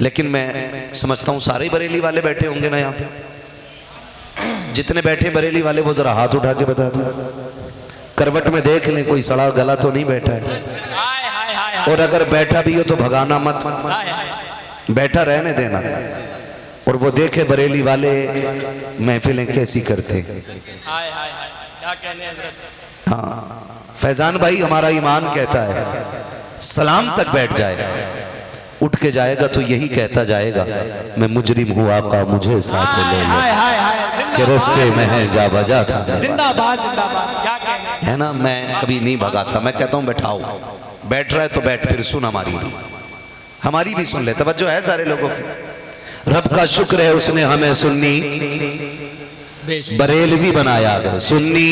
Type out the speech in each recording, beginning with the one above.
लेकिन मैं समझता हूँ सारे बरेली वाले बैठे होंगे ना यहाँ पे। जितने बैठे बरेली वाले वो जरा हाथ उठा के बता दो। करवट में देख लें कोई सड़ा गला तो नहीं बैठा है, और अगर बैठा भी हो तो भगाना मत, बैठा रहने देना। और वो देखे बरेली वाले महफिलें कैसी करते हैं। हाँ फैजान भाई, हमारा ईमान कहता है सलाम तक बैठ जाए, उठ के जाएगा तो यही कहता जाएगा मैं मुजरिम हूँ आका मुझे साथ ले लो, के रस्ते में है जा बजा था। जिंदाबाद जिंदाबाद, क्या कहने है ना। मैं कभी नहीं भगा था, मैं कहता हूँ बैठाओ, बैठ रहा है तो बैठ, फिर सुन हमारी भी सुन ले। तवज्जो है सारे लोगों की। रब का शुक्र है उसने हमें सुन्नी बरेलवी बनाया है। सुन्नी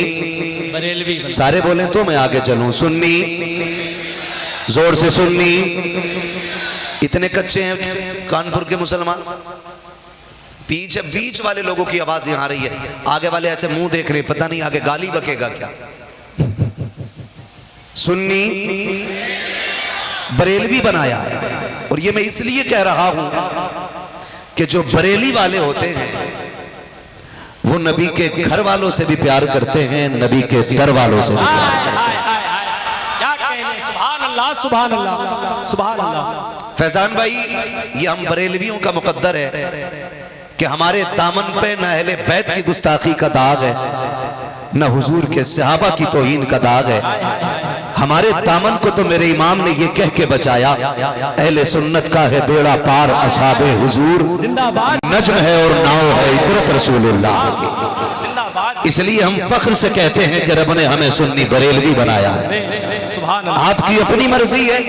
बरेलवी, सारे बोले तो मैं आगे चलूं। सुन्नी, जोर से सुन्नी। इतने कच्चे हैं कानपुर के मुसलमान, पीछे बीच वाले लोगों की आवाज यहां आ रही है, आगे वाले ऐसे मुंह देख रहे, पता नहीं आगे गाली बकेगा क्या। सुन्नी बरेलवी बनाया है। और ये मैं इसलिए कह रहा हूं कि जो बरेली वाले होते हैं वो नबी के घर वालों से भी प्यार करते हैं, नबी के दर वालों से भी क्या कहने। सुभान अल्लाह सुभान अल्लाह सुभान अल्लाह। फैजान भाई, ये हम बरेलवियों का मुकद्दर है कि हमारे दामन पे न अहले बैत की गुस्ताखी का दाग है, न हुजूर के सहाबा की तौहीन का दाग है। हमारे दामन को तो मेरे इमाम ने ये कह के बचाया, अहले सुन्नत का है बेड़ा पार असहाबे हुजूर, नज्म है और नाव है इतरत रसूलुल्लाह की। इसलिए हम फख्र से कहते हैं कि रब ने हमें सुन्नी बरेलवी बनाया है। आपकी अपनी मर्जी है,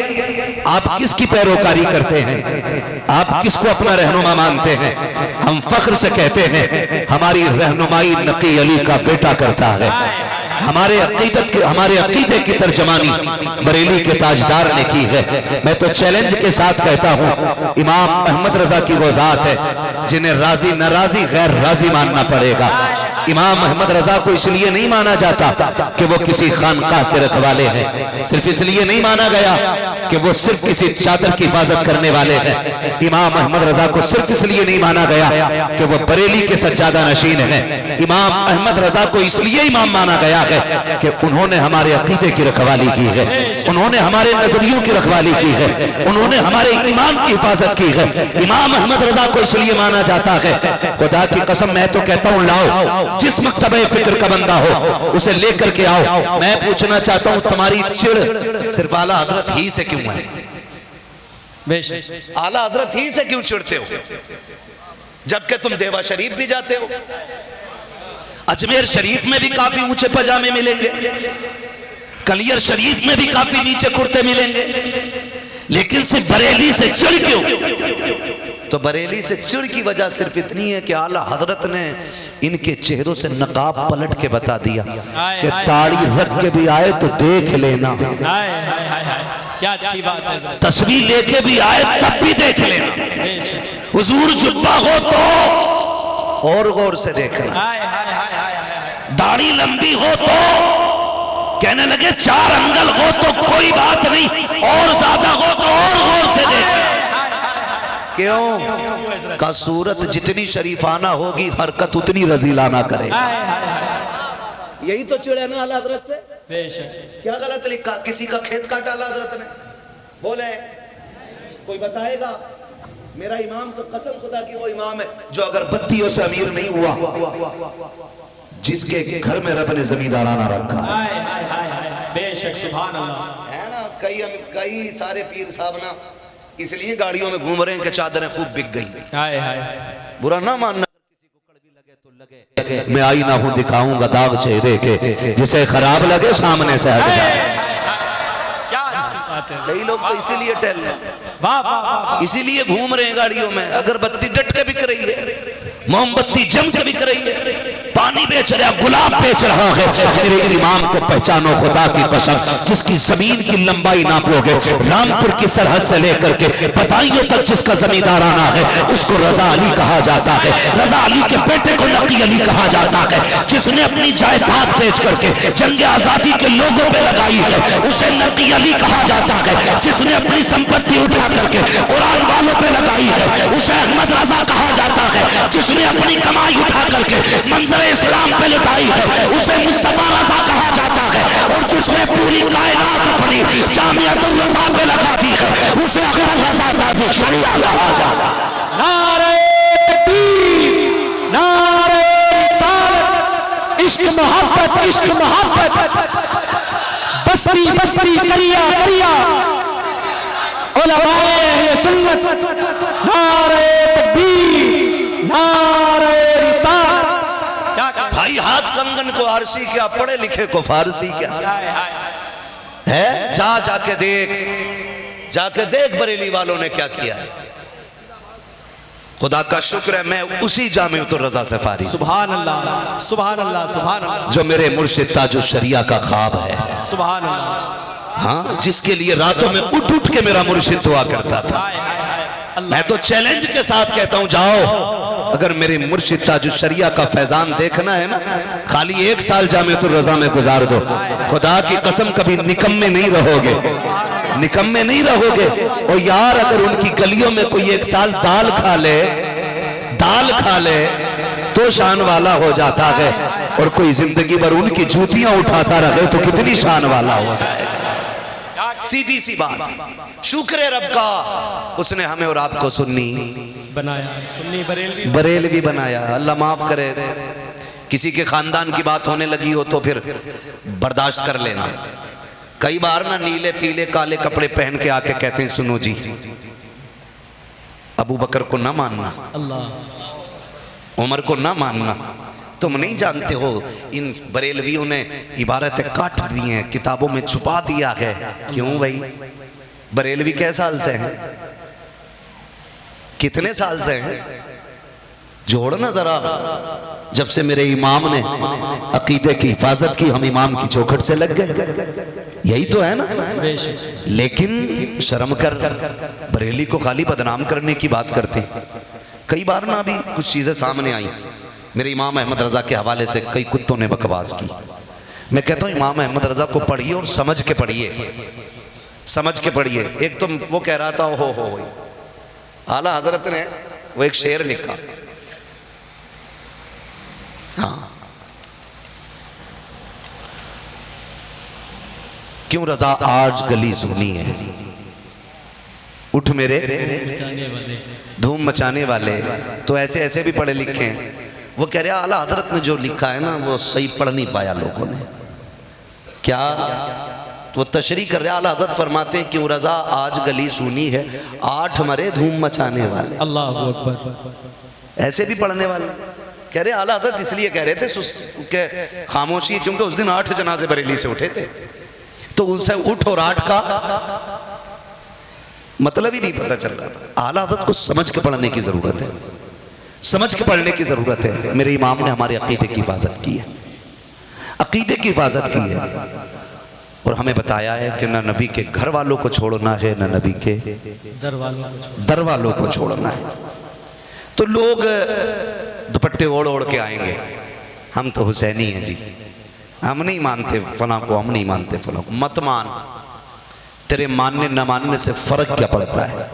आप किसकी पैरोकारी करते हैं, आप किसको अपना रहनुमा मानते हैं। हम फख्र से कहते हैं हमारी रहनुमाई नकी अली का बेटा करता है। हमारे अकीदे की तर्जमानी बरेली के ताजदार ने की है। मैं तो चैलेंज के साथ कहता हूँ इमाम अहमद रजा की वो जात है जिन्हें राजी नाराजी गैर राजी मानना पड़ेगा। इमाम अहमद रजा को इसलिए नहीं माना जाता कि वो किसी खानकाह के रखवाले हैं, सिर्फ इसलिए नहीं माना गया कि वो सिर्फ किसी चादर की हिफाजत करने वाले हैं। इमाम अहमद रजा को सिर्फ इसलिए नहीं माना गया कि वो बरेली के सज्जादा नशीन हैं। इमाम अहमद रजा को इसलिए इमाम माना गया है कि उन्होंने हमारे अकीदे की रखवाली की है, उन्होंने हमारे नजरियों की रखवाली की है, उन्होंने हमारे ईमान की हिफाजत की है। इमाम अहमद रजा को इसलिए माना जाता है, खुदा की कसम मैं तो कहता हूँ लाओ जिस मकतबे फिक्र का बंदा हो उसे लेकर के आओ। मैं पूछना चाहता हूँ तुम्हारी चिढ़ सिर्फ आला हजरत ही से क्यों है? आला हजरत ही से क्यों चिढ़ते हो, जबकि तुम देवा शरीफ भी जाते हो? अजमेर शरीफ में भी काफी ऊंचे पजामे मिलेंगे, कलियर शरीफ में भी काफी नीचे कुर्ते मिलेंगे, लेकिन सिर्फ बरेली से चिढ़ क्यों? तो बरेली से चिढ़ की वजह सिर्फ इतनी है कि आला हजरत ने इनके चेहरों से नकाब पलट के बता दिया कि ताड़ी रख के भी आए तो देख लेना, क्या अच्छी बात है। तस्वीर लेके भी आए तब भी देख लेना, हुजूर जुब्बा हो तो और गौर से देखना, दाढ़ी लंबी हो तो कहने लगे 4 अंगल हो तो कोई बात नहीं, और ज्यादा हो तो और गौर से देखना। क्यों? का सूरत जितनी शरीफाना होगी हरकत उतनी रजीलाना करे। यही तो चिड़े ना आला हजरत से। क्या गलत लिखा? किसी का खेत काटा आला हजरत ने? बोले कोई बताएगा? मेरा इमाम तो कसम खुदा की वो इमाम है जो अगर बत्तियों से अमीर नहीं हुआ, जिसके घर में रब ने जमींदाराना रखा है। बेशक सुभान अल्लाह। है ना, कई सारे पीर साहब ना इसलिए गाड़ियों में घूम रहे हैं कि चादरें खूब बिक गई। बुरा ना मानना, किसी को कड़वी लगे तो लगे, मैं आई ना हूं दिखाऊंगा दाग चेहरे के, जिसे खराब लगे सामने से हट जाए। कई लोग तो इसीलिए टहल रहे, इसीलिए घूम रहे हैं गाड़ियों में। अगरबत्ती डट के बिक रही है, मोमबत्ती जम के बिक रही है, पानी बेच रहा, गुलाब बेच रहा है। मेरे इमाम को पहचानो खुदा की कसम, जिसकी जमीन की लंबाई नापोगे रामपुर की सरहद से लेकर के बदायूं तक जिसका जमींदाराना है उसको रजा अली कहा जाता है। रजा अली के बेटे को नकी अली कहा जाता है। जिसने अपनी जायदाद बेच करके जंग आजादी के लोगों पे लगाई है उसे नकी अली कहा जाता है। जिसने अपनी संपत्ति उठा करके कुरान वालों पे लगाई है जिसने अपनी कमाई उठा करके मंजर इस्लाम पे लुटाई है उसे मुस्तफा रजा कहा जाता है, और जिसने पूरी कायनात अपनी जामियातुल रजा पे लगा दी है उसे अख्तर रजा ताज शरिया कहा जाता है। नारे तकबीर, नारे रिसालत, इश्क मोहब्बत, बस्ती बस्ती करिया करिया, उलमाए अहले सुन्नत, नारे तकबीर, नारे रिसालत। भाई हाथ कंगन को आरसी क्या, पढ़े लिखे को फारसी क्या है? जाके देख बरेली वालों ने क्या किया है। खुदा का शुक्र है मैं उसी जामिअतुर रजा से फारिग, सुभान अल्लाह, सुभान अल्लाह, सुभान अल्लाह, जो मेरे मुर्शिद ताजुश शरिया का ख्वाब है। सुभान अल्लाह। हाँ, जिसके लिए रातों में उठ उठ के मेरा मुर्शिद दुआ करता था। मैं तो चैलेंज के साथ कहता हूं, जाओ अगर मेरे मुर्शिद ताजुश शरिया का फैजान देखना है ना, खाली 1 साल जामिअतुर रजा में गुजार दो, खुदा की कसम कभी निकम्मे नहीं रहोगे, निकम्मे नहीं रहोगे। और यार अगर उनकी गलियों में कोई 1 साल दाल खा ले तो शान वाला हो जाता है, और कोई जिंदगी भर उनकी जूतियां उठाता रहे तो कितनी शान वाला हो जाए। सीधी सी बात, शुक्र है रब का, उसने हमें और आपको सुन्नी बनाया, सुन्नी बरेलवी बनाया। अल्लाह माफ करे, किसी के खानदान की बात होने लगी हो तो फिर बर्दाश्त कर लेना। कई बार ना नीले पीले काले कपड़े पहन के आके कहते हैं, सुनो जी अबू बकर को ना मानना, अल्लाह, उमर को ना मानना, तुम नहीं जानते हो इन बरेलवियों ने इबारतें काट दी हैं, किताबों में छुपा दिया है। क्यों भाई, बरेलवी कै साल से हैं, कितने साल से हैं? जोड़ना जरा। जब से मेरे इमाम ने अकीदे की हिफाजत की, हम इमाम की चौखट से लग गए, यही तो है ना। लेकिन शर्म कर, बरेली को खाली बदनाम करने की बात करते। कई बार ना अभी कुछ चीजें सामने आई, मेरे इमाम अहमद रजा के हवाले से कई कुत्तों ने बकवास की। मैं कहता हूँ इमाम अहमद रजा को पढ़िए और समझ के पढ़िए, समझ के पढ़िए। एक तो वो कह रहा था, हो आला हजरत ने वो एक शेर लिखा, हाँ, क्यों रजा आज गली सुनी है, उठ मेरे धूम मचाने वाले। तो ऐसे ऐसे भी पढ़े लिखे हैं। वो कह रहे आला हजरत ने जो लिखा है ना वो सही पढ़ नहीं पाया लोगों ने। क्या? तो वो तशरीह कर रहे, आला हजरत फरमाते हैं क्यों रजा आज गली सुनी है, 8 मरे धूम मचाने वाले। अल्लाह अकबर। ऐसे भी पढ़ने वाले कह रहे आला हजरत इसलिए कह रहे थे के खामोशी, क्योंकि उस दिन 8 जनाजे बरेली से उठे थे, तो उनसे उठ और 8 का मतलब ही नहीं पता चल रहा था। आला हजरत को समझ के पढ़ने की जरूरत है, समझ के पढ़ने की जरूरत है। मेरे इमाम ने हमारे अकीदे की हिफाजत की है, अकीदे की हिफाजत की है, और हमें बताया है कि ना नबी के घर वालों को छोड़ना है, ना नबी के दर वालों को छोड़ना है। तो लोग दुपट्टे ओढ़ ओढ़ के आएंगे, हम तो हुसैनी हैं जी, हम नहीं मानते फला को, हम नहीं मानते फला को। मत मान, तेरे मानने न मानने से फर्क क्या पड़ता है।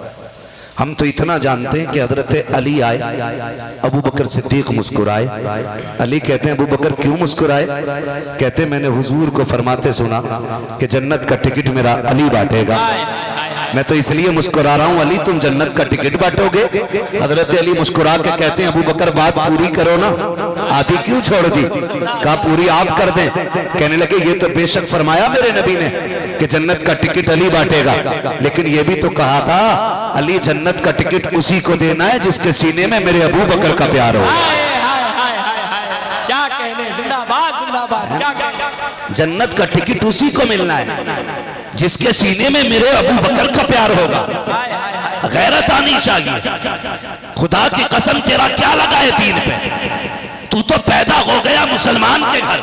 हम तो इतना जानते हैं कि हजरत अली आए, अबू बकर सिद्दीक मुस्कुराए। अली कहते हैं अबू बकर क्यों मुस्कुराए? कहते मैंने हुजूर को फरमाते सुना कि जन्नत का टिकट मेरा अली बांटेगा, मैं तो इसलिए मुस्कुरा रहा हूं, अली तुम जन्नत का टिकट बांटोगे। हजरत अली मुस्कुरा के कहते हैं अबू बकर बात पूरी करो ना, आधी क्यों छोड़ दी? कहा पूरी आप कर दें। कहने लगे ये तो बेशक फरमाया मेरे नबी ने कि जन्नत का टिकट अली बांटेगा, लेकिन ये भी तो कहा था अली जन्नत का टिकट उसी को देना है जिसके सीने में मेरे अबू बकर का प्यार हो। क्या कहने, जिंदाबाद जिंदाबाद, क्या कहने। जन्नत का टिकट उसी को मिलना है जिसके सीने में मेरे अबू बकर का प्यार होगा। गैरत आनी चाहिए। खुदा की कसम तेरा क्या लगा है दीन पे? तू तो पैदा हो गया मुसलमान के घर।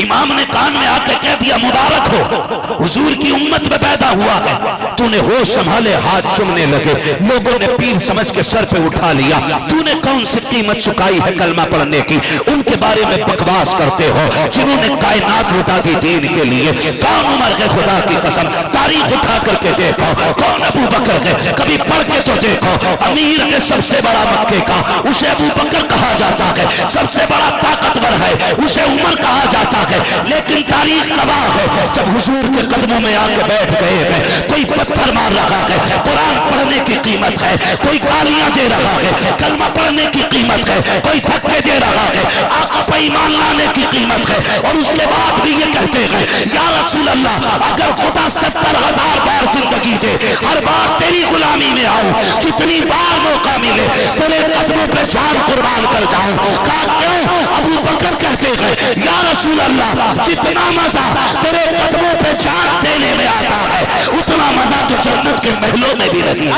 इमाम ने कान में आके कह दिया मुबारक हो, हुजूर की उम्मत में पैदा हुआ है। तूने होश संभाले, हाथ चूमने लगे, लोगों ने पीर समझ के सर पे उठा लिया। तूने कौन सी कीमत चुकाई है कलमा पढ़ने की? उनके बारे में बकवास करते हो जिन्होंने कायनात लुटा दी दीन के लिए। कौन उमर है खुदा की कसम, तारीख उठा करके देखो। कौन अबू बकर है, कभी पढ़ के तो देखो। अमीर है सबसे बड़ा मक्के का, उसे अबू बकर कहा जाता है। सबसे बड़ा ताकतवर है, उसे उमर कहा जाता है। लेकिन तारीख गवाह है, जब हुजूर के कदमों में आके बैठ गए हैं, कोई पत्थर मार रहा है, कुरान पढ़ने की कीमत है, कोई गालियां दे रहा है, कलमा पढ़ने की कीमत है, कोई धक्के दे रहा है, आका पे ईमान लाने की कीमत है। और उसके बाद भी ये कहते हैं या रसूल अल्लाह, अगर खुदा 70,000 बार जिंदगी दे, हर बार तेरी गुलामी में आऊं, जितनी बार मौका मिले तेरे कदमों पे जान कुर्बान कर जाऊं। कहा क्यों? अबू बकर कहते हैं या रसूल अल्लाह, जितना मजा तेरे कदमों पे जान देने में आता है, उतना मजा तो जन्नत के महलों में भी नहीं है।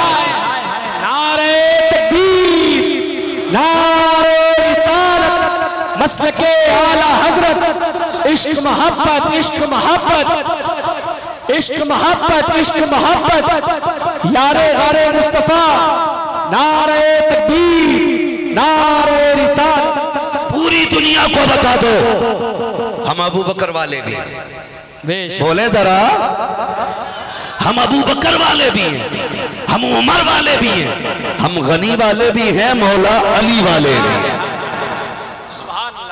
नारे तकबीर, नारे रिसालत, मसलके आला हजरत, इश्क मोहब्बत, इश्क मोहब्बत, इश्क मोहब्बत, इश्क मोहब्बत, यारे गारे मुस्तफा, नारे तकबीर, नारे रिसालत। पूरी दुनिया को बता दो हम अबू बकर वाले भी हैं। बोले जरा, हम अबू बकर वाले भी हैं, हम उमर वाले भी हैं, हम गनी वाले भी हैं, मौला अली वाले भी हैं,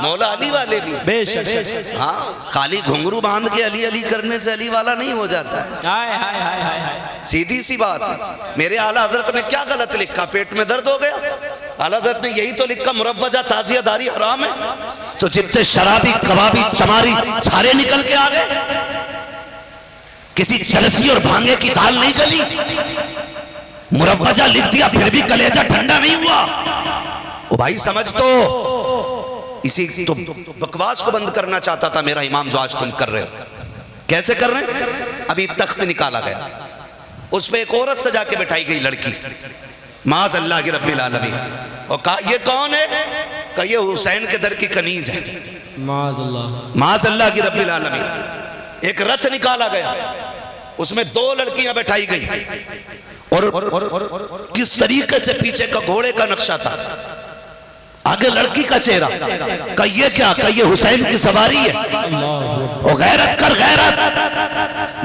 मौला अली वाले भी हैं। बेशक। हाँ, खाली घुंघरू बांध के अली अली करने से अली वाला नहीं हो जाता है। हाय हाय हाय हाय हाय, सीधी सी बात है। मेरे आला हजरत ने क्या गलत लिखा? पेट में दर्द हो गया, आला हजरत ने यही तो लिखा मुरव्वजा ताजियादारी हराम है। तो जितने शराबी कबाबी चमारी सारे निकल के आ गए। किसी चरसी और भांगे की दाल नहीं गली, मुरव्वजा लिख दिया फिर भी कलेजा ठंडा नहीं हुआ। ओ भाई समझ तो, इसी तो बकवास को बंद करना चाहता था मेरा इमाम जो आज तुम कर रहे हो। कैसे कर रहे हैं? अभी तख्त निकाला गया, उस पे एक औरत सजा के बैठाई गई लड़की, माज़ अल्लाह की रब्बिल आलमीन। और कहा ये कौन है? कहा ये हुसैन के दर की कनीज है, माज़ अल्लाह की रब्बिल आलमीन। एक रथ निकाला गया, उसमें 2 लड़कियां बैठाई गई और किस तरीके से पीछे का घोड़े का नक्शा था, आगे लड़की का चेहरा। कहा ये क्या? कहा ये हुसैन की सवारी है। ओ गैरत कर गैरत,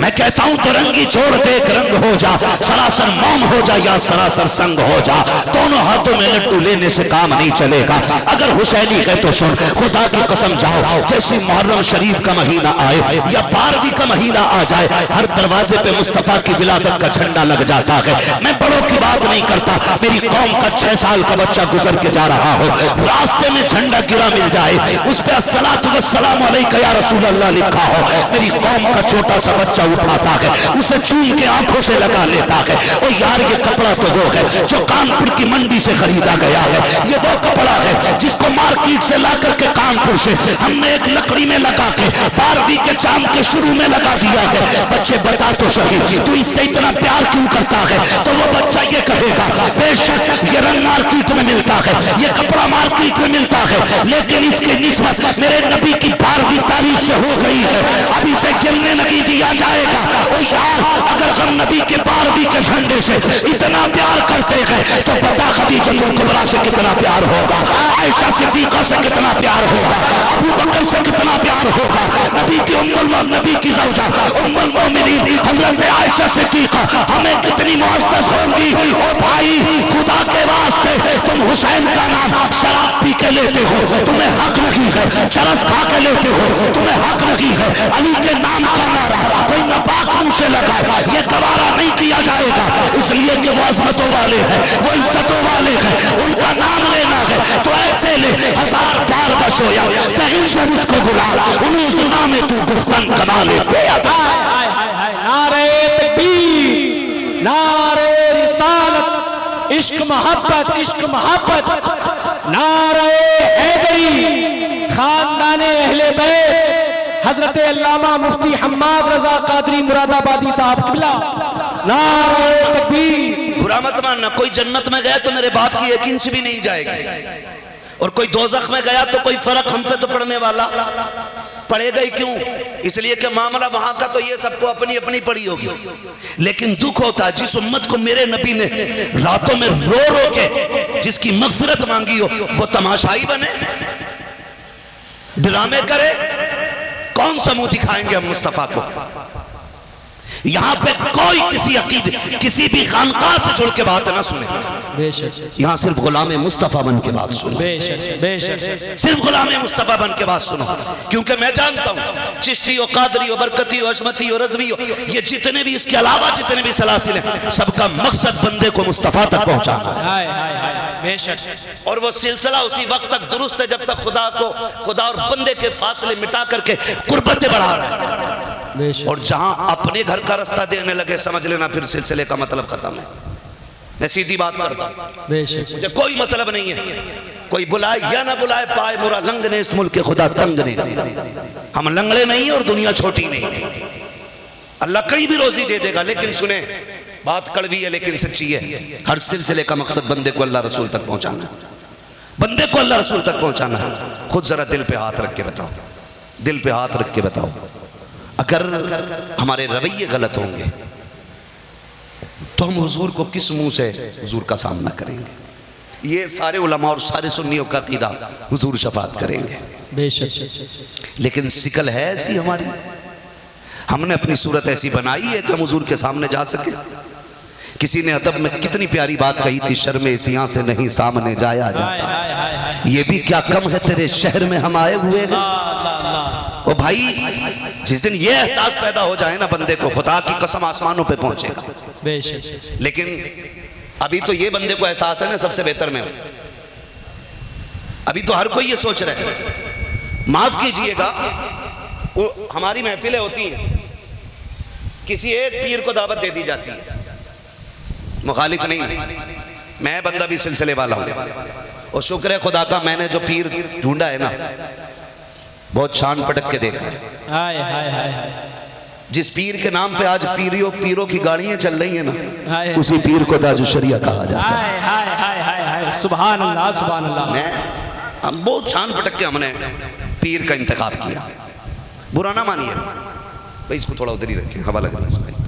मैं कहता हूं तो रंगी छोड़ देख रंग हो जा, सरासर मौम हो जा या सरासर संग हो जा, दोनों हाथों में लड्डू लेने से काम नहीं चलेगा। अगर हुसैनी है तो सुन, खुदा की कसम जाओ, जैसे मुहर्रम शरीफ का महीना आए या 12वीं का महीना आ जाए, हर दरवाजे पे मुस्तफा की विलादत का झंडा लग जाता है। मैं बड़ों की बात नहीं करता, मेरी कौम का 6 साल का बच्चा गुजर के जा रहा हो, रास्ते में झंडा गिरा मिल जाए, उस पे अस्सलातु वस्सलामु अलैका या रसूल अल्लाह लिखा हो, मेरी कौम का छोटा सा बच्चा उठाता है, उसे चूम के आंखों से लगा लेता है। ओ यार ये कपड़ा तो वो है जो कानपुर की मंडी से खरीदा गया है, ये वो कपड़ा है जिसको मार्केट से ला करके कानपुर से हमने एक लकड़ी में लगा के 12वीं के चांद के शुरू में लगा दिया है। बच्चे बता तो सही तू इससे इतना प्यार क्यों करता है? तो वो बच्चा ये कहेगा बेशक ये रंग मार्केट में मिलता है, ये कपड़ा मार्केट में मिलता है, लेकिन इसकी निस्बत मेरे नबी की 12वीं तारीख से हो गई है, अब इसे गिरने नहीं दिया जाएगा। ओ यार अगर हम नबी के 12वीं के झंडे से इतना प्यार करते हैं तो बता खदीजतुल कुबरा से कितना प्यार होगा, आयशा सिद्दीका से कितना प्यार होगा, अबू बकर से कितना प्यार होगा, नबी की ज़ौजा उम्मुल मोमिनीन हज़रत आयशा सिद्दीका हमें कितनी मुअज़्ज़ज़ होंगी। ओ भाई खुदा के वास्ते तुम हुसैन का नाम शराब पी के लेते हो, तुम्हें हक नहीं है, चरस खा के लेते हो, तुम्हें हक नहीं है, अली के नाम का नारा कोई नापाक मुंह से लगाए ये गवारा नहीं किया जाएगा, इसलिए कि वो अज़मतों वाले हैं, वो इज्जतों वाले हैं, उनका नाम लेना है तो ऐसे ले 1000 बार बशोया तहिल से मुझको बुला, उन्हें सुना में तू गुफ्तन कमा ले। नारे तकबीर, नारे रिसालत, इश्क मोहब्बत, इश्क मोहब्बत, नारे हैदरी, खानदाने अहले बैत, हजरत अल्लामा मुफ्ती हम्माद रजा कादरी मुरादाबादी साहब किबला, नारे तकबीर। बुरा मत मानना, कोई जन्नत में गया तो मेरे बाप की 1 इंच भी नहीं जाएगी। और कोई दोज़ख में गया तो कोई फर्क हम पे तो पड़ने वाला पड़ेगा ही क्यों? इसलिए कि मामला वहां का तो ये सबको अपनी अपनी पड़ी होगी। लेकिन दुख होता है जिस उम्मत को मेरे नबी ने रातों में रो रो के जिसकी मगफिरत मांगी हो वो तमाशाई बने, ड्रामे करे। कौन सा मुंह दिखाएंगे हम मुस्तफा को? यहाँ पे कोई किसी अकीद किसी भी खानकाह से जुड़ के बात ना सुने। यहाँ सिर्फ गुलाम मुस्तफा बन के बात सुनो, सिर्फ गुलाम मुस्तफा बन के बात सुनो। क्योंकि मैं जानता हूँ चिश्ती हो, कादरी हो, बरकती हो, अशमती हो, रज़वी हो, ये जितने भी इसके अलावा जितने भी सलासिल हैं सबका मकसद बंदे को मुस्तफा तक पहुँचाना है। और वो सिलसिला उसी वक्त तक दुरुस्त है जब तक खुदा और बंदे के फासले मिटा करके कुर्बतें बढ़ा रहा है। और जहां अपने घर का रास्ता देने लगे समझ लेना फिर सिलसिले का मतलब खत्म है। मैं सीधी बात करता हूं, मुझे कोई मतलब नहीं है कोई बुलाए या ना बुलाए, पाए मुरा लंग ने इस मुल्क के खुदा तंग ने। हम लंगड़े नहीं है और दुनिया छोटी नहीं है। अल्लाह कहीं भी रोजी दे देगा। लेकिन सुने, बात कड़वी है लेकिन सच्ची है। हर सिलसिले का मकसद बंदे को अल्लाह रसूल तक पहुंचाना है, बंदे को अल्लाह रसूल तक पहुंचाना है। खुद जरा दिल पे हाथ रख के बताओ, दिल पे हाथ रख के बताओ, अगर हमारे रवैये गलत होंगे तो हम हुजूर को किस मुंह से हुजूर का सामना करेंगे? ये सारे उलमा और सारे सुन्नियों का अकीदा हुजूर शफात करेंगे बेशक। लेकिन सिकल है ऐसी हमारी, हमने अपनी सूरत ऐसी बनाई है कि हम हुजूर के सामने जा सके। किसी ने अदब में कितनी प्यारी बात कही थी, शर्मे सियां से नहीं सामने जाया जाता, ये भी क्या कम है तेरे शहर में हम आए हुए हैं। ओ भाई, जिस दिन ये एहसास पैदा हो जाए ना बंदे को, खुदा की कसम आसमानों पे पहुंचेगा बेशक। लेकिन अभी तो ये बंदे को एहसास है ना सबसे बेहतर में, अभी तो हर कोई ये सोच रहा है। माफ कीजिएगा, वो हमारी महफिलें होती हैं, किसी एक पीर को दावत दे दी जाती है, मुखालिफ नहीं, मैं बंदा भी सिलसिले वाला हूं। और शुक्र है खुदा का, मैंने जो पीर ढूंढा है ना बहुत छान पटक के देखा है। जिस पीर के नाम पे आज पीरों की गाड़ियां चल रही हैं ना, उसी पीर को ताजुल शरिया कहा जाता है। सुभान अल्लाह, सुभान अल्लाह। हम बहुत छान पटक के हमने पीर का इंतखाब किया। बुरा ना मानिए भाई, इसको थोड़ा उधर ही रखें, हवा लग रहा है इसमें।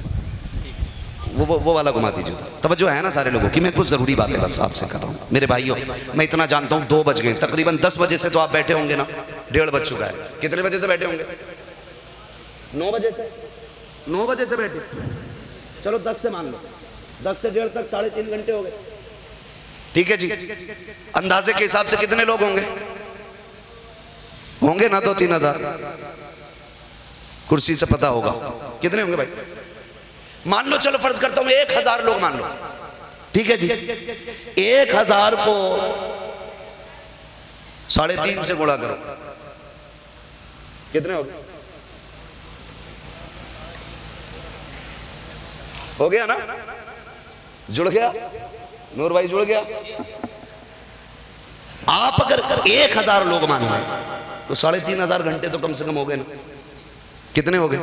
वो वाला घुमा दीजिए। तवज्जो है ना सारे लोगों की? मैं कुछ ज़रूरी बातें बस आपसे कर रहा हूँ मेरे भाइयों। मैं इतना जानता हूँ 2 बज गए, तकरीबन 10 बजे से तो आप बैठे होंगे ना, 1:30 बज चुका है। कितने बजे से बैठे होंगे? 9 बजे से। 9 बजे से बैठे, चलो 10 से मान लो, 10 से 1:30 तक 3.5 घंटे हो गए। ठीक है जी, अंदाजे के हिसाब से कितने लोग होंगे? होंगे ना 2-3 हज़ार, कुर्सी से पता होगा कितने होंगे भाई। मान लो, चलो फर्ज करता हूं 1000 लोग मान लो, ठीक है जी। 1000 को 3.5 से गुणा करो, कितने हो गए? हो गया ना? जुड़ गया नूर भाई, जुड़ गया। आप अगर 1000 लोग मान लें तो 3500 घंटे तो कम से कम हो गए ना। कितने हो गए?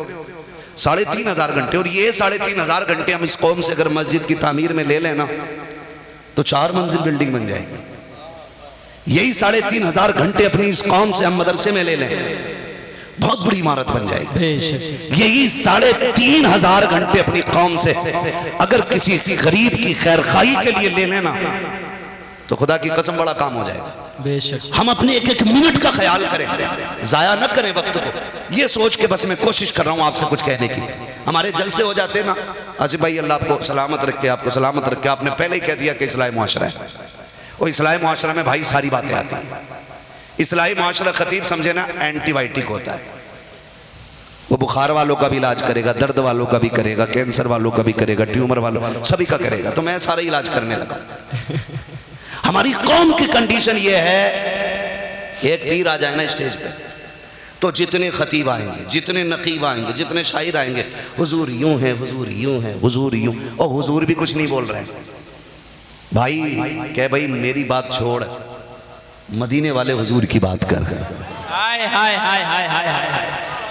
3500 घंटे। और ये 3500 घंटे हम इस कौम से अगर मस्जिद की तामीर में ले लेना तो 4 मंजिल बिल्डिंग बन जाएगी। यही 3500 घंटे अपनी इस कौम से हम मदरसे में ले लें, बहुत बड़ी इमारत बन जाएगी। यही 3500 घंटे अपनी कौम से अगर किसी गरीब की खैरखाई के लिए ले लेना तो खुदा की कसम बड़ा काम हो जाएगा बेशक। हम अपने एक मिनट का ख्याल करें, जाया न करें वक्त को। ये सोच के बस मैं कोशिश कर रहा हूँ आपसे कुछ कहने की। हमारे जलसे हो जाते ना, आसिफ भाई अल्लाह आपको सलामत रखे, आपको सलामत रखे। आपने पहले ही कह दिया कि इस्लाही मुआशरा है, और इस्लाही मुआशरा में भाई सारी बातें आती हैं। इस्लाही मुआशरा खतीब समझे ना एंटीबायोटिक होता है, वो बुखार वालों का भी इलाज करेगा, दर्द वालों का भी करेगा, कैंसर वालों का भी करेगा, ट्यूमर वालों सभी का करेगा। तो मैं सारा इलाज करने लगा। हमारी कौम की कंडीशन ये है, एक पीर आ जाए ना स्टेज पे तो जितने खतीब आएंगे, जितने नकीब आएंगे, जितने शायर आएंगे, हुजूर यूं है, हुजूर यूं है, हुजूर यूं। और हुजूर भी कुछ नहीं बोल रहे हैं भाई। कह भाई मेरी बात छोड़, मदीने वाले हुजूर की बात कर। हाय हाय हाय हाय हाय हाय,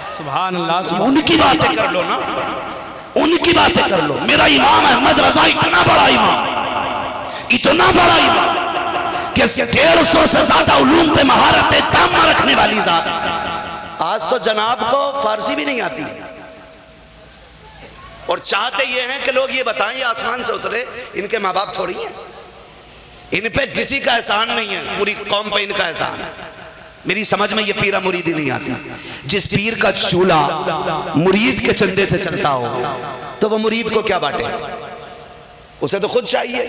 सुभान अल्लाह। उनकी बातें कर लो ना, उनकी बातें कर लो। मेरा इमाम अहमद रजा इतना बड़ा इमाम, इतना बड़ा इमाम कि 150 से ज्यादा उलूम पे महारत तामा रखने वाली जात। आज तो जनाब को फारसी भी नहीं आती और चाहते ये हैं कि लोग ये बताएं ये आसमान से उतरे, इनके माँ बाप थोड़ी हैं, इन पे किसी का एहसान नहीं है, पूरी कौम पे इनका एहसान है। मेरी समझ में ये पीरा मुरीदी नहीं आती। जिस पीर का चूल्हा मुरीद के चंदे से चलता हो तो वो मुरीद को क्या बांटे, उसे तो खुद चाहिए।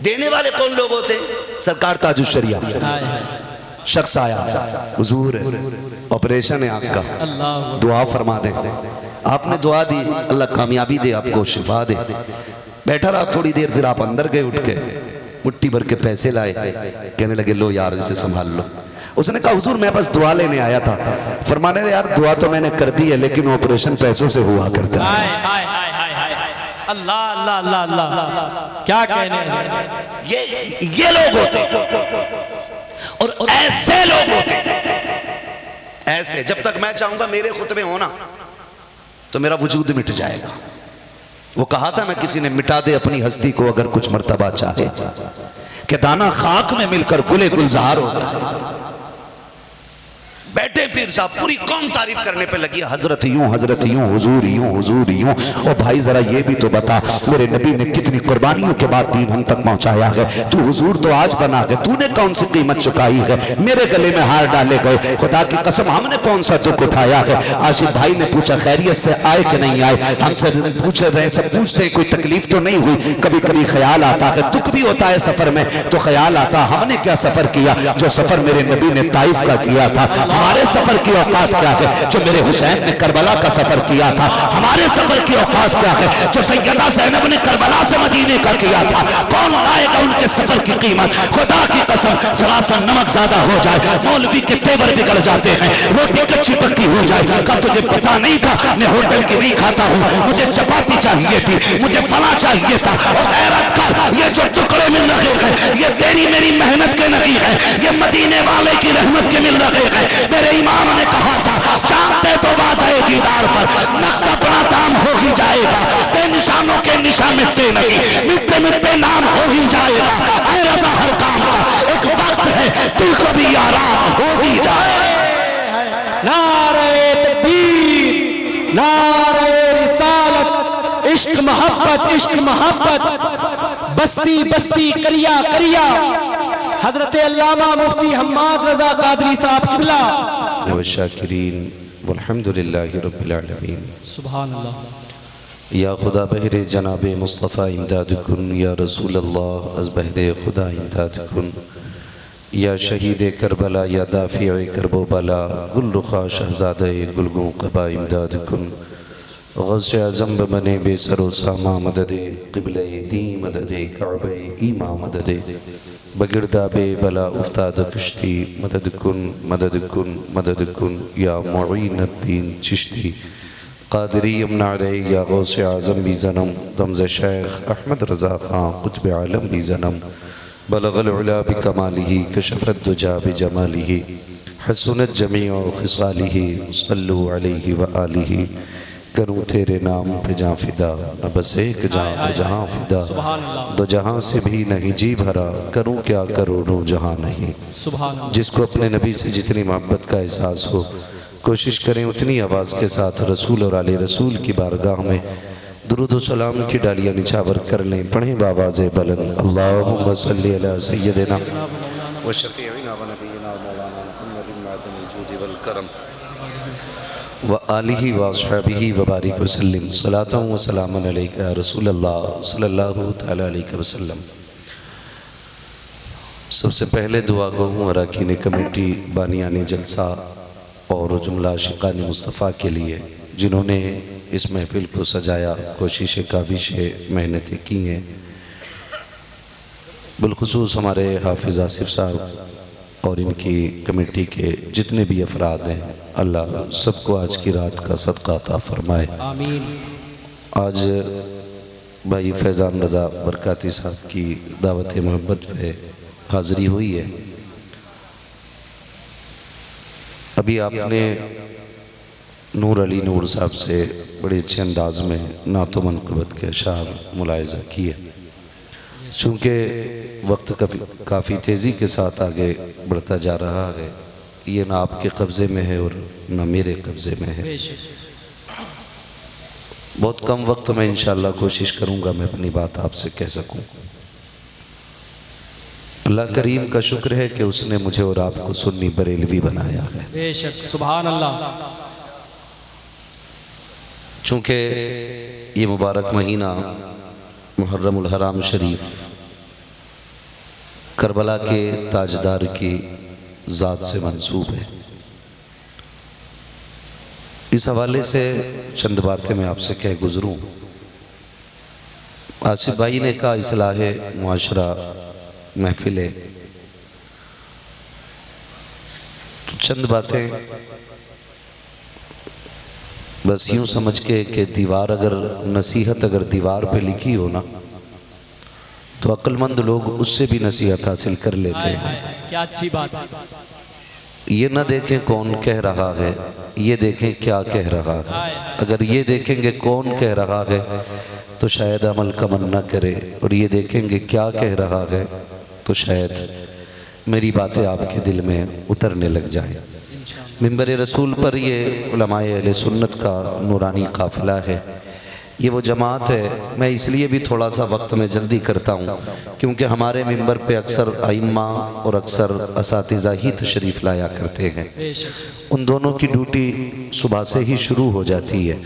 देने वाले कौन लोग होते? सरकार ताजुल शरिया शख्स आया, हुजूर ऑपरेशन है आपका, दुआ फरमा दे। आपने दुआ दी, अल्लाह कामयाबी दे, आपको शिफा दे। बैठा रहा थोड़ी देर, फिर आप अंदर गए, उठ के मुट्ठी भर के पैसे लाए, कहने लगे लो यार इसे संभाल लो। उसने कहा हुजूर मैं बस दुआ लेने आया था। फरमाने लगे यार दुआ तो मैंने कर दी है, लेकिन ऑपरेशन पैसों से हुआ करता है। अल्लाह अल्लाह अल्लाह अल्लाह, क्या कहने हैं। ये लोग होते और ऐसे लोग होते, ऐसे। जब तक मैं चाहूंगा मेरे खुतबे होना तो मेरा वजूद मिट जाएगा। वो कहा था ना किसी ने, मिटा दे अपनी हस्ती को अगर कुछ मर्तबा चाहे, कि दाना खाक में मिलकर गुले गुलजार होता है। बैठे पीर साहब, पूरी कौम तारीफ करने पे लगी, हजरत यूं हुजूर यूं हुजूर यूं। और भाई जरा ये भी तो बता, मेरे नबी ने कितनी कुर्बानियों के बाद दीन हम तक पहुंचाया है, तू हुजूर तो आज बना गए, तूने कौन सी कीमत चुकाई है, मेरे गले में हार डाले गए, खुदा की कसम हमने कौन सा दुख उठाया है। आशिफ भाई ने पूछा खैरियत से आए कि नहीं आए, हमसे पूछ रहे, सब पूछते कोई तकलीफ तो नहीं हुई। कभी कभी ख्याल आता है, दुख भी होता है सफर में, तो ख्याल आता हमने क्या सफर किया, जो सफर मेरे नबी ने ताइफ का किया था। हमारे सफर की औकात क्या है, जो मेरे हुसैन ने करबला का सफर किया था। हमारे सफर की औकात क्या है, जो सैयदा ज़ैनब ने करबला से मदीने का किया था। कौन लाएगा उनके सफर की कीमत। खुदा की कसम, जरा सा नमक ज्यादा हो जाए, मौलवी के तेवर बिगड़ जाते हैं, रोटी कच्ची पक्की हो जाए। कब तुझे पता नहीं था मैं होटल की नहीं खाता हूँ, मुझे चपाती चाहिए थी, मुझे फला चाहिए था। और गैरत का ये जो टुकड़े मिल रहे हैं, ये तेरी मेरी मेहनत के नहीं है, ये मदीने वाले की रहमत के मिल रहे हैं। मेरे इमाम ने कहा था, चाहते तो वादा दीदार पर नक्श अपना दाम हो ही जाएगा, बेनिशानों के निशान मिटते नहीं, मिटते मिटते नाम हो ही जाएगा। ऐ रज़ा हर काम का एक वक्त है, दिल को भी आराम हो ही जाए। नारे तकबीर, नारे रिसालत, इश्क मोहब्बत, बस्ती बस्ती करिया करिया। हजरत अल्लामा मुफ्ती हम्माद रजा कादरी साहब किबला शाकिरीन वल्हम्दुलिल्लाहि रब्बिल आलमीन। सुभान अल्लाह। या खुदा बहरे जनाब मुस्तफ़ा इमदाद कुन, या रसूल अल्लाह अज़ बहरे खुदा इमदाद कुन, या शहीद करबला, या दाफ़ी करबो बला, गुल रुखा शहज़ादे गुलगों क़बा इमदाद कुन। गौसे आज़म बने बेसरो सामा मददे, क़िबले दी मददे, काबे ईमा मददे, बगिरदा बे बला उफ्ताद कश्ती, मदद कुन मदद कुन मदद कुन, या मुईनुद्दीन चिश्ती क़ादिरी यमनारे, या गौसे आज़म भी ज़नम, दमज़ शेख अहमद रज़ा ख़ां क़ुत्ब आलम भी ज़नम, बलग़ल उला बिकमालिही, कशफ़त दुजा बिजमालिही, हसनत जमीअ ख़िसालिही, सल्लु अलैहि व आलिही। करूँ तेरे नाम पे जहाँ फिदा, न बस एक जहाँ तो जहाँ फिदा, दो जहाँ से भी नहीं जी भरा, करूँ क्या करोड़ों जहाँ नहीं। जिसको अपने नबी से जितनी मोहब्बत का एहसास हो, कोशिश करें उतनी आवाज़ के साथ रसूल और आले रसूल की बारगाह में दुरूद व सलाम की डालियाँ निछावर कर लें। पढ़ें बावाज़े बुलंद, अल्लाहुम्मा सल्ली अला सय्यदिना व शफ़ीइना व नबीना मौलाना मुहम्मदिन मादनिल जूदि वल करम व आलिही व अस्हाबिही व बारिक वसल्लम, सलातन व सलामन अलैका या रसूल अल्लाह सल्लल्लाहु तआला अलैहि वसल्लम। सबसे पहले दुआ गो हूँ अरकान कमेटी, बानियान जलसा और जुमला आशिकान मुस्तफ़ा के लिए, जिन्होंने इस महफिल को सजाया, कोशिशें काविशें मेहनतें की हैं। बिलखुसूस हमारे हाफिज़ आसिफ साहब और इनकी कमेटी के जितने भी अफराद हैं, अल्लाह सबको आज की रात का सदका अता फरमाए, आमीन। आज भाई फैज़ान रज़ा बरकाती साहब की दावत मोहब्बत पे हाज़री हुई है। अभी आपने नूर अली नूर साहब से बड़े अच्छे अंदाज में नातो मनक़बत के अशार मुलाहिज़ा किए। चूँकि वक्त काफ़ी तेज़ी के साथ आगे बढ़ता जा रहा है, ये ना आपके कब्ज़े में है और ना मेरे कब्ज़े में है। बहुत कम वक्त में इंशाअल्लाह कोशिश करूँगा मैं अपनी बात आपसे कह सकूँ। अल्लाह करीम का शुक्र है कि उसने मुझे और आपको सुन्नी बरेलवी बनाया है। बेशक, सुभान अल्लाह। चूँकि ये मुबारक महीना मुहर्रमुल हराम शरीफ करबला के ताजदार की ज़ात से मंसूब है, इस हवाले से चंद बातें मैं आपसे कह गुज़रूँ। आसिफ भाई ने कहा इस्लाह मुआशरा महफिल है, तो चंद बातें बस यूँ समझ के कि दीवार अगर नसीहत अगर दीवार पे लिखी हो ना, तो अक्लमंद लोग उससे भी नसीहत हासिल कर लेते हैं। क्या अच्छी बात है। ये ना देखें कौन कह रहा है, ये देखें क्या कह रहा है। अगर ये देखेंगे कौन कह रहा है तो शायद अमल का मन न करे, और ये देखेंगे क्या कह रहा है तो शायद मेरी बातें आपके दिल में उतरने लग जाएं। मिंबर रसूल पर ये उलमाए अहले सुन्नत का नूरानी काफ़िला है, ये वो जमात है। मैं इसलिए भी थोड़ा सा वक्त में जल्दी करता हूँ क्योंकि हमारे मिंबर पे अक्सर आइम्मा और अक्सर असातिज़ा ही तशरीफ़ लाया करते हैं। उन दोनों की ड्यूटी सुबह से ही शुरू हो जाती है।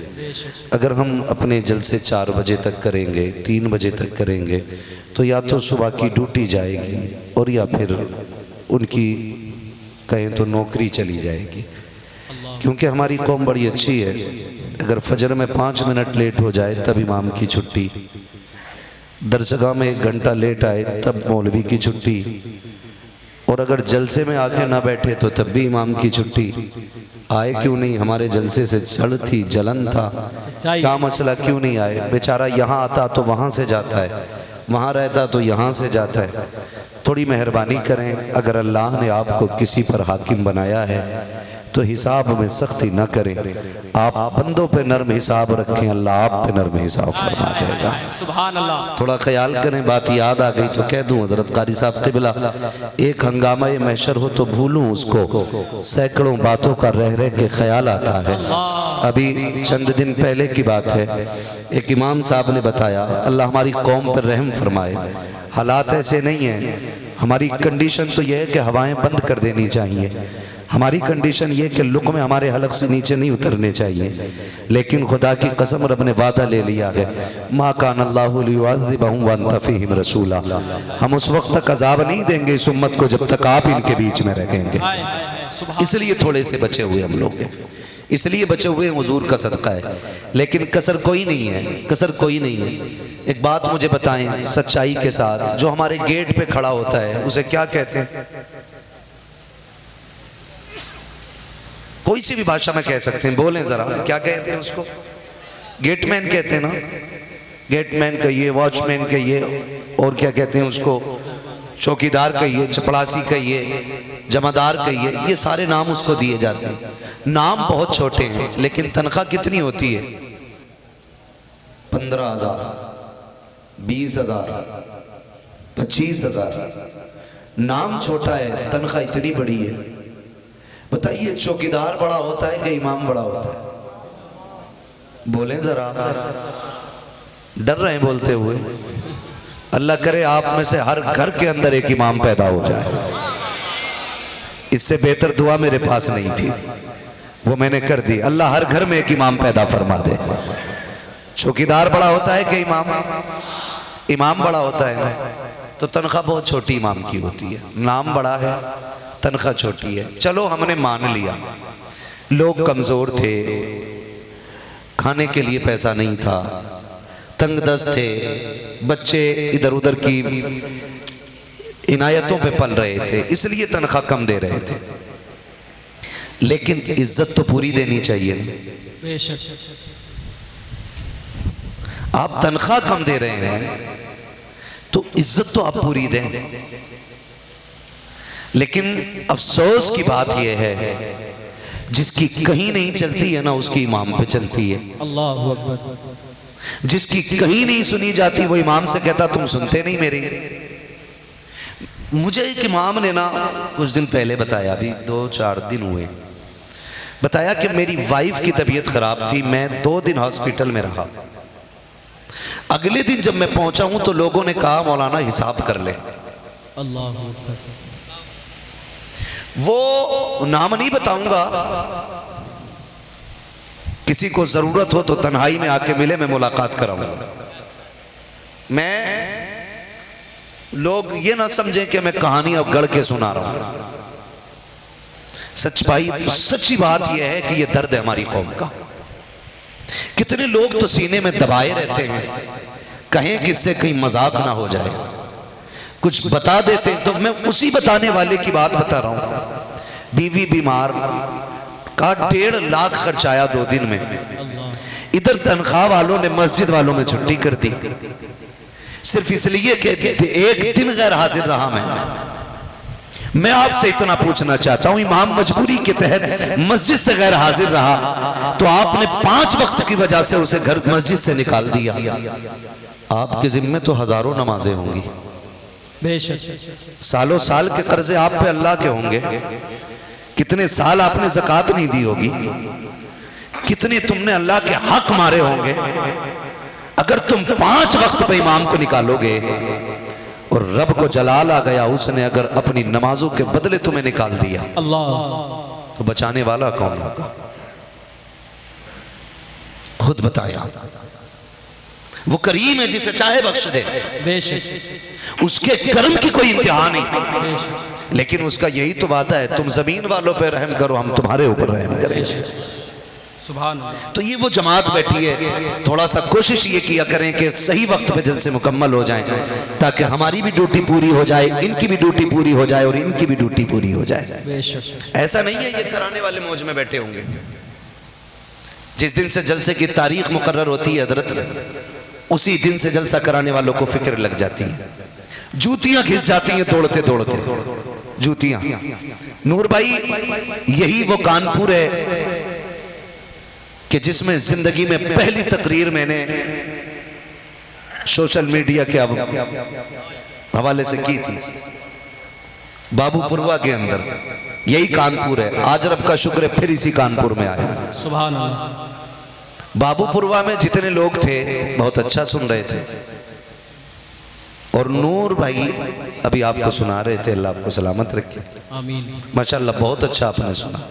अगर हम अपने जलसे 4 बजे तक करेंगे, 3 बजे तक करेंगे, तो या तो सुबह की ड्यूटी जाएगी और या फिर उनकी कहें तो नौकरी चली जाएगी। क्योंकि हमारी कौम बड़ी अच्छी है, अगर फजर में 5 मिनट लेट हो जाए तब इमाम की छुट्टी, दरसगाह में 1 घंटा लेट आए तब मौलवी की छुट्टी, और अगर जलसे में आके ना बैठे तो तब भी इमाम की छुट्टी। आए क्यों नहीं, हमारे जलसे से चढ़ थी, जलन था, क्या मसला, क्यों नहीं आए? बेचारा यहाँ आता तो वहाँ से जाता है, वहाँ रहता तो यहाँ से जाता है। थोड़ी मेहरबानी करें, अगर अल्लाह ने आपको किसी पर हाकिम बनाया है तो हिसाब में सख्ती न करें। आप बंदों पे नर्म हिसाब रखें, अल्लाह आप पे नर्म हिसाब फरमा देगा। सुभान अल्लाह। थोड़ा ख्याल करें, बात याद आ गई तो कह दूं, हजरत कारी साहब क़िबला, एक हंगामा ये महशर हो तो भूलूं उसको, सैकड़ों बातों का रह रह के ख्याल आता है। अभी चंद दिन पहले की बात है, एक इमाम साहब ने बताया, अल्लाह हमारी कौम पर रहम फरमाए। हालात ऐसे नहीं हैं, हमारी कंडीशन तो यह है कि हवाएं बंद कर देनी चाहिए, हमारी कंडीशन ये कि लुक़्मे हमारे हलक से नीचे नहीं उतरने चाहिए। लेकिन खुदा की कसम रब ने वादा ले लिया है, मा कान अल्लाहु लियुअज़्ज़िबहुम व अंत फ़ीहिम रसूला, हम उस वक्त तक अज़ाब नहीं देंगे इस उम्मत को जब तक आप इनके बीच में रहेंगे। इसलिए थोड़े से बचे हुए हम लोग हैं, इसलिए बचे हुए हुजूर का सदका है। लेकिन कसर कोई नहीं है, कसर कोई नहीं है। एक बात मुझे बताएं सच्चाई के साथ, जो हमारे गेट पे खड़ा होता है उसे क्या कहते हैं? कोई सी भी भाषा में कह सकते हैं, बोलें जरा, क्या कहते हैं उसको? गेटमैन कहते हैं ना, गेटमैन कहिए, वॉचमैन कहिए, और क्या कहते हैं उसको? चौकीदार कहिए, चपड़ासी कहिए, जमादार कहिए, ये सारे नाम उसको दिए जाते हैं। नाम बहुत छोटे हैं लेकिन तनख्वाह कितनी होती है? 15,000, 20,000, 25,000। नाम छोटा है, तनख्वाह इतनी बड़ी है। बताइए, चौकीदार बड़ा होता है कि इमाम बड़ा होता है? बोलें जरा, डर रहे हैं बोलते हुए। अल्लाह करे आप में से हर घर के अंदर एक इमाम पैदा हो जाए, इससे बेहतर दुआ मेरे पास नहीं थी, वो मैंने कर दी। अल्लाह हर घर में एक इमाम पैदा फरमा दे। चौकीदार बड़ा होता है कि इमाम? इमाम बड़ा होता है, तो तनख्वाह बहुत छोटी इमाम की होती है। नाम बड़ा है, तनख्वाह छोटी है। चलो हमने मान लिया, लोग कमजोर थे, खाने के लिए पैसा नहीं था, तंगदस्त थे, बच्चे इधर उधर की इनायतों पे पल रहे थे, इसलिए तनख्वाह कम दे रहे थे। लेकिन इज्जत तो पूरी देनी चाहिए। आप तनख्वाह कम दे रहे हैं तो इज्जत तो आप पूरी दें। लेकिन अफसोस की बात यह है, जिसकी कहीं नहीं चलती है ना, उसकी इमाम पे चलती है। अल्लाहु अकबर। जिसकी कहीं नहीं सुनी जाती वो इमाम से कहता तुम सुनते नहीं मेरी। मुझे एक इमाम ने ना कुछ दिन पहले बताया, अभी 2-4 दिन हुए, बताया कि मेरी वाइफ की तबीयत खराब थी, मैं 2 दिन हॉस्पिटल में रहा। अगले दिन जब मैं पहुंचा हूं तो लोगों ने कहा मौलाना हिसाब कर ले। अल्लाह वो नाम नहीं बताऊंगा, किसी को जरूरत हो तो तन्हाई में आके मिले, मैं मुलाकात कराऊंगा। मैं लोग ये ना समझें कि मैं कहानी अब गढ़ के सुना रहा हूं। सच्ची बात यह है कि यह दर्द है हमारी कौम का। कितने लोग तो सीने में दबाए रहते हैं, कहें कि इससे कहीं मजाक ना हो जाए, कुछ बता देते हैं। तो मैं उसी बताने वाले की बात बता रहा हूं। बीवी बीमार का 1.5 लाख खर्च आया 2 दिन में। इधर तनख्वाह वालों ने मस्जिद वालों में छुट्टी कर दी, सिर्फ इसलिए कि एक दिन गैर हाजिर रहा। मैं आपसे इतना पूछना चाहता हूं, इमाम मजबूरी के तहत मस्जिद से गैर हाजिर रहा तो आपने 5 वक्त की वजह से उसे घर मस्जिद से निकाल दिया। आपके जिम्मे तो हजारों नमाजें होंगी, बेशक सालों साल के कर्जे आप पे अल्लाह के होंगे। कितने साल आपने ज़कात नहीं दी होगी, कितने तुमने अल्लाह के हक मारे होंगे। अगर तुम 5 वक्त पे इमाम को निकालोगे और रब को जलाल आ गया, उसने अगर अपनी नमाजों के बदले तुम्हें निकाल दिया, अल्लाह तो बचाने वाला कौन होगा? खुद बताया। वो करीम है जिसे चाहे बख्श दे, बेशक उसके कर्म की कोई इंतहा नहीं। लेकिन उसका यही तो वादा है, तुम जमीन वालों पे रहम करो, हम तुम्हारे ऊपर रहम करेंगे। सुभान अल्लाह। तो ये वो जमात बैठी है, थोड़ा सा कोशिश ये किया करें कि सही वक्त पे जलसे मुकम्मल हो जाएं, ताकि हमारी भी ड्यूटी पूरी हो जाए, इनकी भी ड्यूटी पूरी हो जाए और इनकी भी ड्यूटी पूरी हो जाए। बेशक ऐसा नहीं है ये कराने वाले मौज में बैठे होंगे। जिस दिन से जलसे की तारीख मुकर्रर होती है हजरत, उसी दिन से जलसा कराने वालों को फिक्र लग जाती है, जूतियां घिस जाती हैं दौड़ते दौड़ते जूतियां। नूर भाई, यही वो कानपुर है कि जिसमें जिंदगी में पहली तकरीर मैंने सोशल मीडिया के हवाले से की थी, बाबूपुरवा के अंदर। यही कानपुर है। आज रब का शुक्र है फिर इसी कानपुर में आया। सुभान अल्लाह। बाबूपुरवा में जितने लोग थे बहुत अच्छा सुन रहे थे, और नूर भाई अभी आपको सुना रहे थे, अल्लाह आपको सलामत रखे। आमीन। माशाल्लाह बहुत अच्छा आपने सुना।